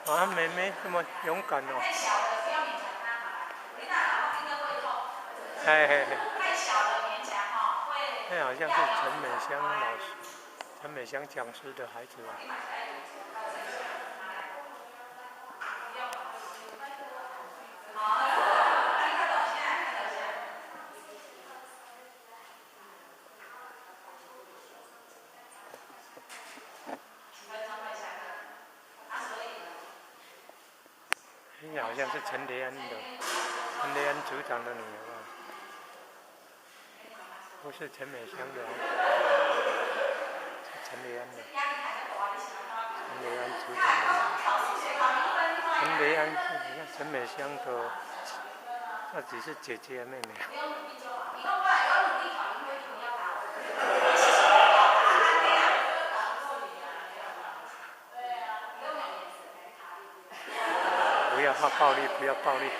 啊，妹妹这么勇敢哦！太小了，不要勉强他好了。你那然后应该会痛。嘿嘿嘿。太小了勉强哈，会。那好像是陈美香老师，陈美香讲师的孩子吧。你好像是陈雷安的，陈雷安组长的女儿吧？不是陈美香的，是陈雷安的。陈雷安组长的。陈雷安是你看陈美香的，那只是姐姐妹妹。不要暴力，不要暴力。